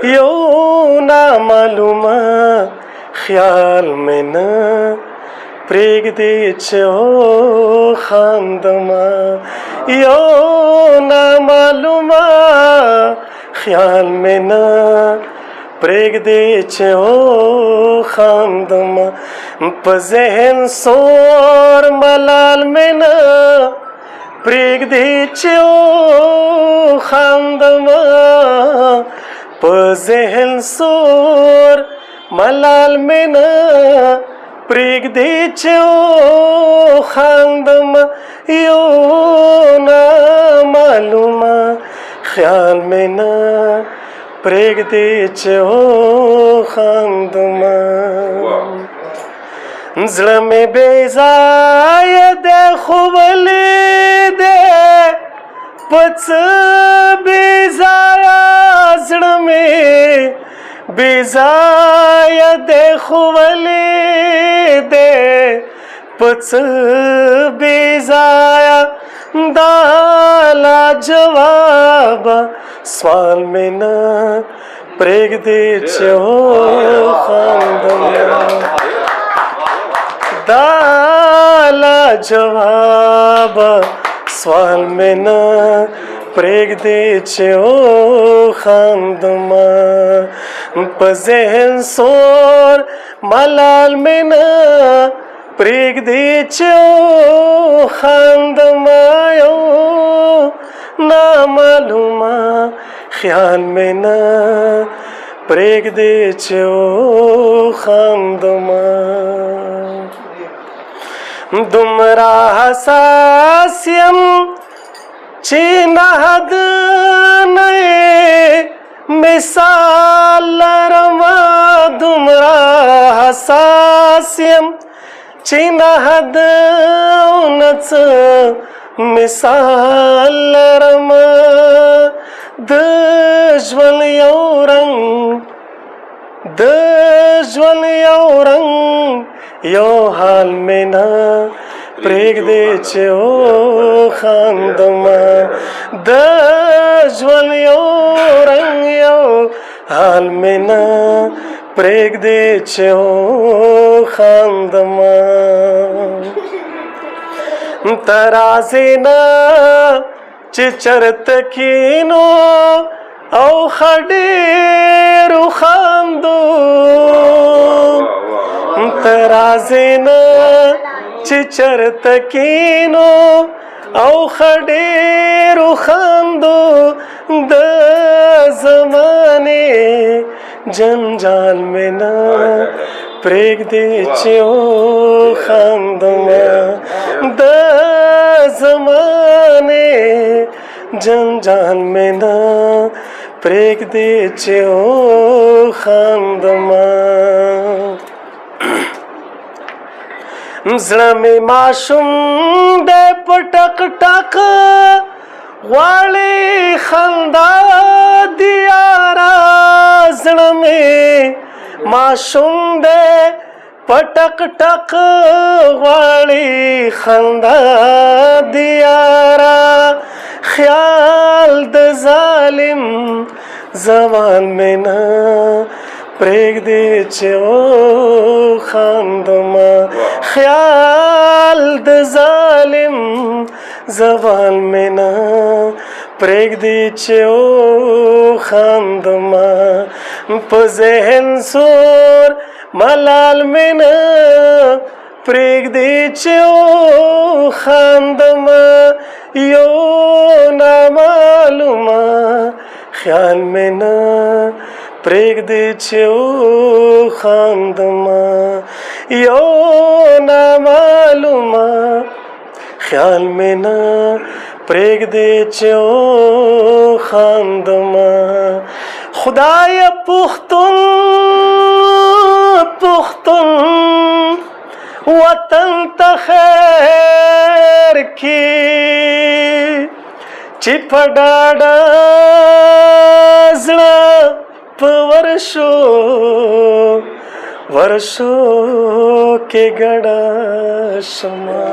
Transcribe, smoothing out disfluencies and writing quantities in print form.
یو نامعلومه خیال مې نه پرېږدي چې وخاندمه یو نامعلومه خیال مې نه پرېږدي چې وخاندمه په ذهن سور ملال مې نه پرېږدي چې وخاندمه په ذهن سور ملال مې نه پرېږدي چې وخاندمه یو نامعلومه خیال مې نه پرېږدي چې وخاندمه زړه مې بې ځایه دی خو ولې دی په څه بې ځایه زړه مې بې ځایه دی خو ولې دی په څه بې ځایه دا لاجوابه سوال مې نه پرېږدي چې وخاندمه دا لاجوابه سوال مې نه پرېږدي چې وخاندمه په ذهن سور ملال مې نه پرېږدي چې وخاندمه یو نامعلومه خیال مې نه پرېږدي چې وخاندمه دومره حساس یم چې نه حد نه مثال لرمه دومره حساس یم چې نه حد نه څه مثال لرمه د ژوند یو رنګ د ژوند یو رنګ یو حال مې نه پرېږدي چې وخاندمه د ژوند یو رنګ یو حال مې نه پرېږدي چې وخاندمه ته راځې نه چې چرته کینو او ښه ډېرو خاندو ته راځې نه چې چرته کینو او ښه ډېرو خاندو د زمانې جنجال مې نه پرېږدي چې وخاندمه د زمانې جنجال مې نه پرېږدي چې وخاندمه زړه مې ماشوم دی په ټک ټک غواړي خندا د یاره زړه مې ماشوم دی په ټک ټک غواړي خندا د یاره خیال د ظالم زوال مې نه پرېږدي چې وخاندمه خیال د ظالم زوال مې نه پرېږدي چې وخاندمه په ذهن سور ملال مې نه پرېږدي چې وخاندمه یو نامعلومه خیال مې نه پرېږدي چې وخاندمه یو نامعلومه خیال مې نه پرېږدي چې وخاندمه خدایه پښتون پښتون وطن ته خیر کړي چې په ډاډه زړه په ورشو ورشو کې ګډه شمه